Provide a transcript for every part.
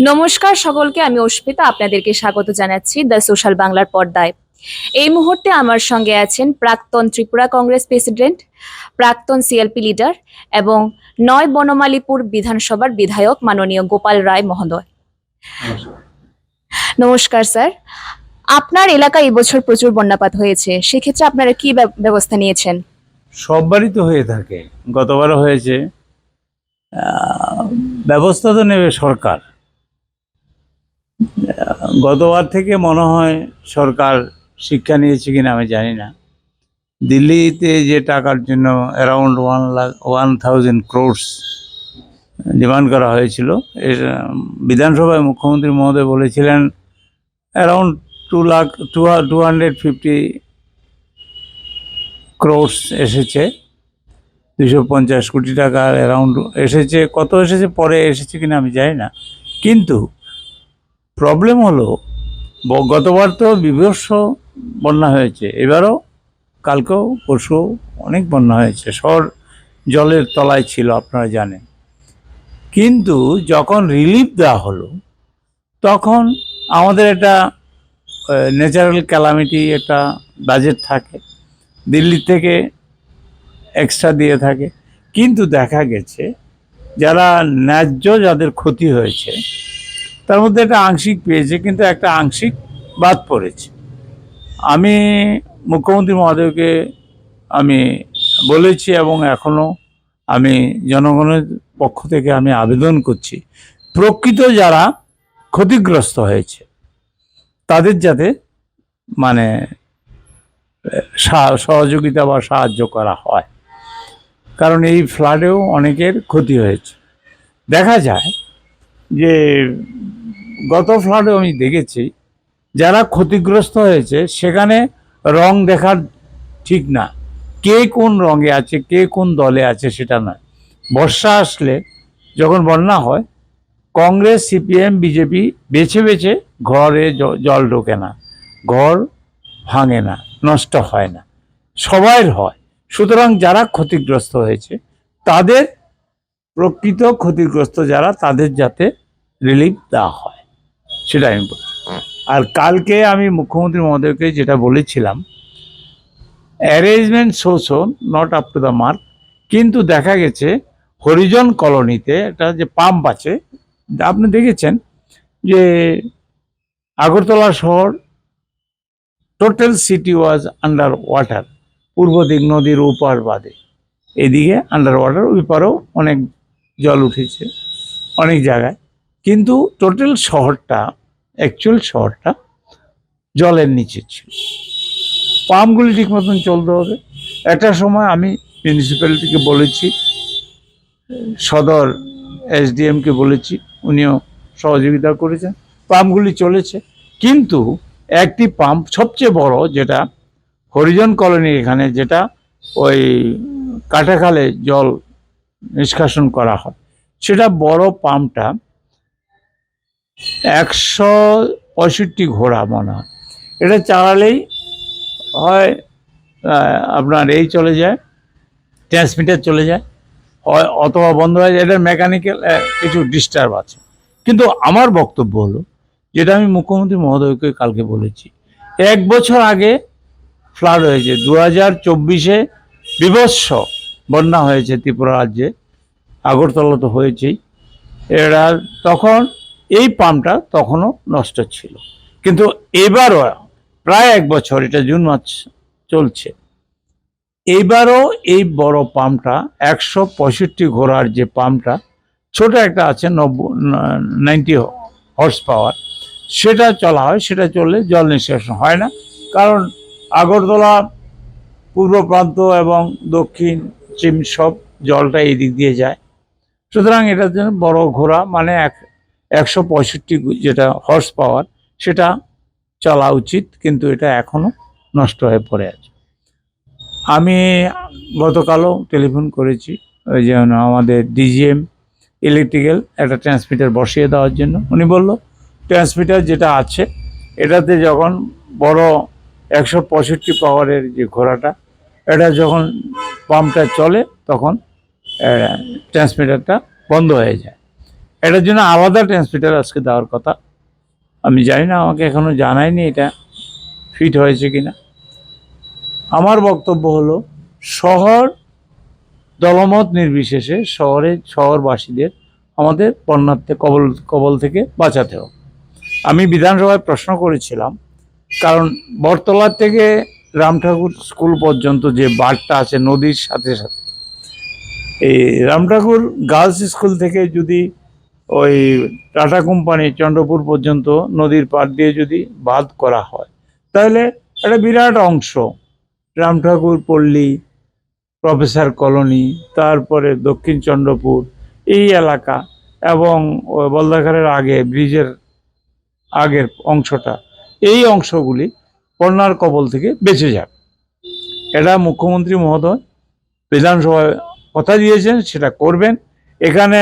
নমস্কার সকলকে, আমি অস্মিতা আপনাদেরকে স্বাগত জানাচ্ছি দ্য সোশ্যাল বাংলার পর্দায়। এই মুহূর্তে আমার সঙ্গে আছেন প্রাক্তন ত্রিপুরা কংগ্রেস প্রেসিডেন্ট, প্রাক্তন সিএলপি লিডার এবং নয় বনমালীপুর বিধানসভার বিধায়ক মাননীয় গোপাল রায় মহোদয়। নমস্কার স্যার। আপনার এলাকায় এবছর প্রচুর বন্যাপাত হয়েছে, সেক্ষেত্রে আপনারা কি ব্যবস্থা নিয়েছেন? সববারই তো হয়ে থাকে, গতবারও হয়েছে। ব্যবস্থা তো নেবে সরকার। গতবার থেকে মনে হয় সরকার শিক্ষা নিয়েছে কিনা আমি জানি না। দিল্লিতে যে টাকার জন্য অ্যারাউন্ড 1,000 crores ডিমান্ড করা হয়েছিল, এর বিধানসভায় মুখ্যমন্ত্রী মহোদয় বলেছিলেন অ্যারাউন্ড 250 crores এসেছে, 250 কোটি টাকার অ্যারাউন্ড এসেছে। কত এসেছে পরে এসেছে কিনা আমি জানি না। কিন্তু প্রবলেম হলো গতবার তো বিভৎস বন্যা হয়েছে, এবারও কালকেও পরশু অনেক বন্যা হয়েছে, শহর জলের তলায় ছিল আপনারা জানেন। কিন্তু যখন রিলিফ দেওয়া হলো তখন আমাদের একটা ন্যাচারাল ক্যালামিটি একটা বাজেট থাকে, দিল্লি থেকে এক্সট্রা দিয়ে থাকে। কিন্তু দেখা গেছে যারা ন্যায্য যাদের ক্ষতি হয়েছে তার মধ্যে একটা আংশিক পেয়েছে, কিন্তু একটা আংশিক বাদ পড়েছে। আমি মুখ্যমন্ত্রী মহোদয়কে আমি বলেছি এবং এখনও আমি জনগণের পক্ষ থেকে আমি আবেদন করছি, প্রকৃত যারা ক্ষতিগ্রস্ত হয়েছে তাদের যাতে মানে সহযোগিতা বা সাহায্য করা হয়, কারণ এই ফ্লাডেও অনেকের ক্ষতি হয়েছে। দেখা যায় যে গত ফ্লাডে আমি দেখেছি যারা ক্ষতিগ্রস্ত হয়েছে সেখানে রং দেখার ঠিক না, কে কোন রঙে আছে, কে কোন দলে আছে সেটা নয়। বর্ষা আসলে যখন বন্যা হয়, কংগ্রেস, সিপিএম, বিজেপি বেছে বেছে ঘরে জল ঢোকে না, ঘর ভাঙে না, নষ্ট হয় না, সবাইয়ের হয়। সুতরাং যারা ক্ষতিগ্রস্ত হয়েছে তাদের, প্রকৃত ক্ষতিগ্রস্ত যারা, তাদের যাতে রিলিফ দেওয়া হয় সেটা আমি বলছি। আর কালকে আমি মুখ্যমন্ত্রী মহোদয়কে যেটা বলেছিলাম, arrangement so not up to the mark, কিন্তু দেখা গেছে হরিজন কলোনিতে একটা যে পাম্প আছে, আপনি দেখেছেন যে আগরতলা শহর total city was under water, পূর্ব দিক নদীর ওপার বাদে, এদিকে আন্ডার ওয়াটার, ওই পারেও অনেক জল উঠেছে অনেক জায়গায়। কিন্তু টোটাল শহরটা, অ্যাকচুয়াল শহরটা জলের নিচে ছিল। পাম্পগুলি ঠিক মতন চলতে হবে। একটা সময় আমি মিউনিসিপ্যালিটিকে বলেছি, সদর এসডিএমকে বলেছি, উনিও সহযোগিতা করেছেন, পাম্পগুলি চলেছে। কিন্তু একটি পাম্প সবচেয়ে বড়, যেটা হরিজন কলোনি এখানে, যেটা ওই কাটাখালে জল নিষ্কাশন করা হয়, সেটা বড় পাম্পটা 165 ঘোড়া মনে হয়। এটা চালালেই হয় আপনার এই চলে যায়, ট্রান্সমিটার চলে যায়, হয় অথবা বন্ধ হয়ে যায়। এটার মেকানিক্যাল কিছু ডিস্টার্ব আছে। কিন্তু আমার বক্তব্য হলো, যেটা আমি মুখ্যমন্ত্রী মহোদয়কে কালকে বলেছি, 1 বছর আগে ফ্লাড হয়েছে, 2024-এ বিভৎস বন্যা হয়েছে ত্রিপুরা রাজ্যে, আগরতলা তো হয়েছেই। এরা তখন এই পাম্পটা তখনও নষ্ট ছিল, কিন্তু এবারও প্রায় 1 বছর, এটা জুন মাস চলছে, এইবারও এই বড় পাম্পটা 165 ঘোড়ার যে পাম্পটা, ছোট একটা আছে 90 হর্স পাওয়ার, সেটা চলা হয়। সেটা চললে জল নিষ্কাশন হয় না, কারণ আগরতলা পূর্ব প্রান্ত এবং দক্ষিণ পশ্চিম সব জলটা এই দিক দিয়ে যায়। সুতরাং এটার জন্য বড় ঘোড়া মানে 165 যেটা হর্স পাওয়ার, সেটা চলা উচিত, কিন্তু এটা এখনো নষ্ট হয়ে পড়ে আছে। আমি গতকালও টেলিফোন করেছি ওই যে আমাদের ডিজিএম ইলেকট্রিক্যাল একটা ট্রান্সমিটার বসিয়ে দেওয়ার জন্য। উনি বলল ট্রান্সমিটার যেটা আছে এটাতে যখন বড় 165 পাওয়ারের যে ঘোড়াটা, এটা যখন পাম্পটা চলে তখন ট্রান্সমিটারটা বন্ধ হয়ে যায়। এটার জন্য আলাদা ট্রান্সমিটার আজকে দেওয়ার কথা। আমি জানি না, আমাকে এখনো জানায়নি এটা ফিট হয়েছে কিনা। আমার বক্তব্য হলো, শহর দলমত নির্বিশেষে শহরবাসীদের আমাদের বন্যার্থে কবল থেকে বাঁচাতে হবে। আমি বিধানসভায় প্রশ্ন করেছিলাম, কারণ বটতলা থেকে রামঠাকুর স্কুল পর্যন্ত যে বাঁধটা আছে নদীর সাথে সাথে, এই রামঠাকুর গার্লস স্কুল থেকে যদি ওই টাটা কোম্পানি চন্দ্রপুর পর্যন্ত নদীর পাড় দিয়ে যদি বাঁধ করা হয়, তাহলে একটা বিরাট অংশ রামঠাকুর পল্লী, প্রফেসর কলোনি, তারপরে দক্ষিণ চন্দ্রপুর এই এলাকা এবং বলদাখারের আগে ব্রিজের আগের অংশটা, এই অংশগুলি বন্যার কবল থেকে বেঁচে যাবে। এটা মুখ্যমন্ত্রী মহোদয় বিধানসভায় কথা দিয়েছেন, সেটা করবেন। এখানে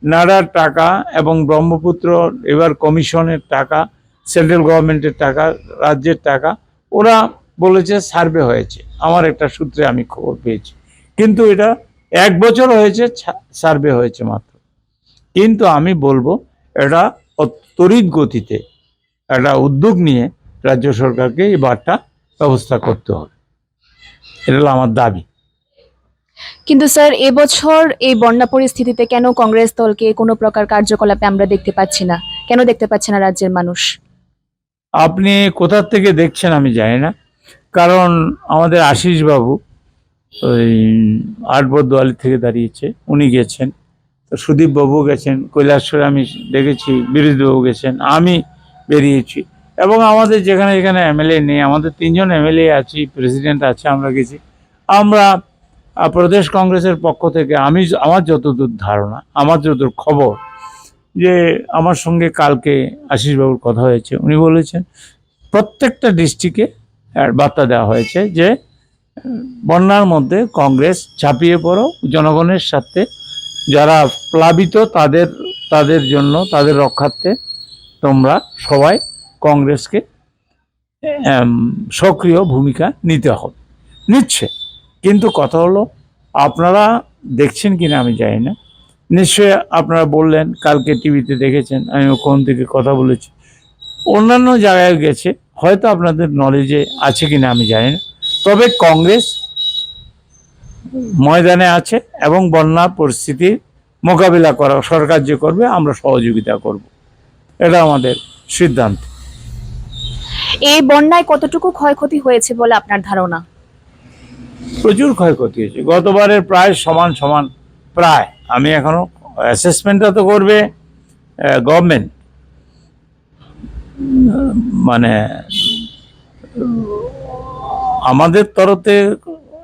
নাডার টাকা এবং ব্রহ্মপুত্র এবার কমিশনের টাকা, সেন্ট্রাল গভর্নমেন্টের টাকা, রাজ্যের টাকা, ওরা বলেছে সার্ভে হয়েছে। আমার একটা সূত্রে আমি খবর পেয়েছি, কিন্তু এটা 1 বছর হয়েছে সার্ভে হয়েছে মাত্র। কিন্তু আমি বলবো এটা তড়িৎ গতিতে একটা উদ্যোগ নিয়ে রাজ্য সরকারকে এই বাঁধটা ব্যবস্থা করতে হবে, এটা হলো আমার দাবি। কিন্তু স্যার, এবছর এই বন্যা পরিস্থিতিতে কেন কংগ্রেস দলকে কোনো প্রকার কার্যকলাপে আমরা দেখতে পাচ্ছি না? কেন দেখতে পাচ্ছে না রাজ্যের মানুষ? আপনি কোথা থেকে দেখছেন আমি জানি না, কারণ আমাদের আশিস বাবু ওই আটবরদোয়ালি থেকে দাঁড়িয়েছে, উনি গেছেন, তো সুদীপ বাবু গেছেন, কৈলাসরে আমি দেখেছি, বিরোধীবাবু গেছেন, আমি বেরিয়েছি, এবং আমাদের যেখানে যেখানে এমএলএ নেই, আমাদের 3 জন এমএলএ আছি, প্রেসিডেন্ট আছে, আমরা গেছি। আমরা প্রদেশ কংগ্রেসের পক্ষ থেকে আমার যতদূর ধারণা, আমার যতদূর খবর, যে আমার সঙ্গে কালকে আশিসবাবুর কথা হয়েছে, উনি বলেছেন প্রত্যেকটা ডিস্ট্রিক্টে বার্তা দেওয়া হয়েছে যে বন্যার মধ্যে কংগ্রেস ঝাঁপিয়ে পড়ো, জনগণের সাথে যারা প্লাবিত তাদের জন্য, তাদের রক্ষার্থে তোমরা সবাই কংগ্রেসকে সক্রিয় ভূমিকা নিতে হবে, নিচ্ছে। কিন্তু কথা হলো, আপনারা দেখছেন কিনা আমি জানি না, নিশ্চয়ই আপনারা বললেন, কালকে টিভিতে দেখেছেন, আমি ওখান থেকে কথা বলেছি, অন্যান্য জায়গায় গেছে, হয়তো আপনাদের নলেজে আছে কিনা আমি জানি না। তবে কংগ্রেস ময়দানে আছে এবং বন্যা পরিস্থিতির মোকাবিলা করা সরকার যে করবে আমরা সহযোগিতা করব, এটা আমাদের সিদ্ধান্ত। এই বন্যায় কতটুকু ক্ষয়ক্ষতি হয়েছে বলে আপনার ধারণা? প্রচুর ক্ষয়ক্ষতি হয়েছে, গতবারের প্রায় সমান সমান, প্রায়। আমি এখনো অ্যাসেসমেন্টটা তো করবে গভর্নমেন্ট, মানে আমাদের তরফে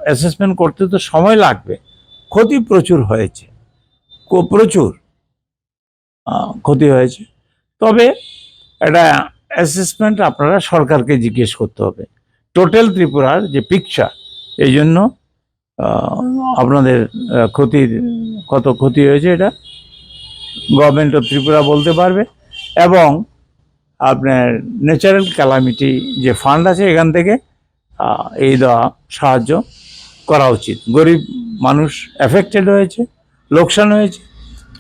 অ্যাসেসমেন্ট করতে তো সময় লাগবে। ক্ষতি প্রচুর হয়েছে, প্রচুর ক্ষতি হয়েছে। তবে এটা অ্যাসেসমেন্ট আপনারা সরকারকে জিজ্ঞেস করতে হবে, টোটাল ত্রিপুরার যে পিকচার, এই জন্য আপনাদের কত ক্ষতি হয়েছে এটা গভর্নমেন্ট অফ ত্রিপুরা বলতে পারবে। এবং আপনার ন্যাচারাল ক্যালামিটি যে ফান্ড আছে, এখান থেকে এই দেওয়া সাহায্য করা উচিত। গরিব মানুষ এফেক্টেড হয়েছে, লোকসান হয়েছে,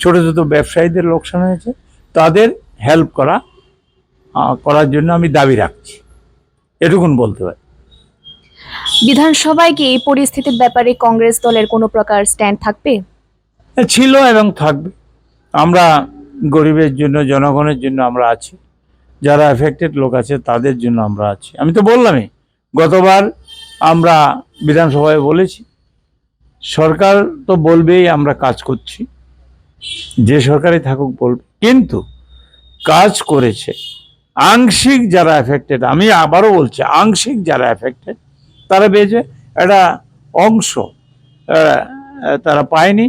ছোট ছোট ব্যবসায়ীদের লোকসান হয়েছে, তাদের হেল্প করার জন্য আমি দাবি রাখছি, এটুকুন বলতে পারি। বিধানসভায় কি এই পরিস্থিতির ব্যাপারে কংগ্রেস দলের কোনো প্রকার স্ট্যান্ড থাকবে? ছিল এবং থাকবে। আমরা গরিবের জন্য, জনগণের জন্য আমরা আছি, যারা এফেক্টেড লোক আছে তাদের জন্য আমরা আছি। আমি তো বললামই, গতবার আমরা বিধানসভায় বলেছি, সরকার তো বলবেই আমরা কাজ করছি, যে সরকারই থাকুক বলবে, কিন্তু কাজ করেছে আংশিক যারা এফেক্টেড, আমি আবারও বলছি, আংশিক যারা এফেক্টেড তারা পেয়েছে, একটা অংশ তারা পায়নি,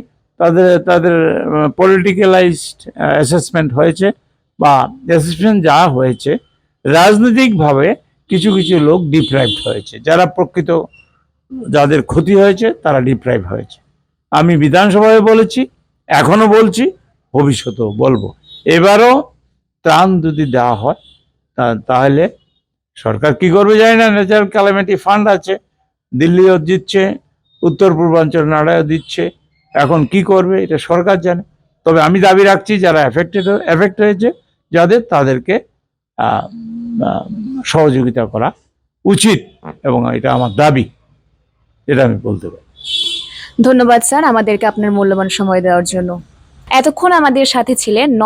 তাদের পলিটিক্যালাইজড অ্যাসেসমেন্ট হয়েছে, বা অ্যাসেসমেন্ট যা হয়েছে রাজনৈতিকভাবে কিছু কিছু লোক ডিপ্রাইভড হয়েছে, যারা প্রকৃত যাদের ক্ষতি হয়েছে তারা ডিপ্রাইভ হয়েছে। আমি বিধানসভায় বলেছি, এখনো বলছি, ভবিষ্যতেও বলবো। এবারও ত্রাণ যদি দেওয়া হয় তাহলে সরকার কি করবে জানি না, ন্যাচারাল ক্যালামিটি ফান্ড আছে, দিল্লিও দিচ্ছে, উত্তর পূর্বাঞ্চল নাড়াও দিচ্ছে, এখন কি করবে এটা সরকার জানে। তবে আমি দাবি রাখছি যারা এফেক্ট হয়েছে তাদেরকে আহ, আহ, সহযোগিতা করা উচিত এবং এটা আমার দাবি, এটা আমি বলতে পারি। ধন্যবাদ স্যার আমাদেরকে আপনার মূল্যবান সময় দেওয়ার জন্য। এতক্ষণ আমাদের সাথে ছিলেন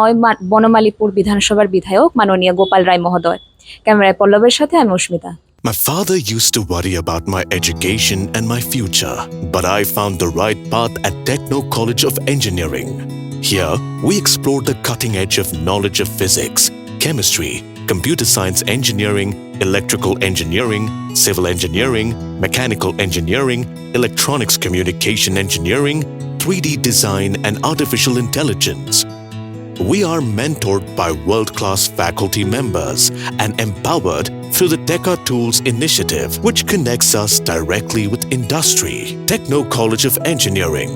বনমালীপুর বিধানসভার বিধায়ক মাননীয় গোপাল রায় মহোদয়। ক্যামেরায় পল্লবের সাথে আমি অস্মিতা। My father used to worry about my education and my future, but I found the right path at Techno College of Engineering. Here, we explored the cutting edge of knowledge of physics, chemistry, computer science engineering, electrical engineering, civil engineering, mechanical engineering, electronics communication engineering, 3D design, and artificial intelligence. We are mentored by world-class faculty members and empowered through the Teka Tools initiative, which connects us directly with industry. Techno College of Engineering,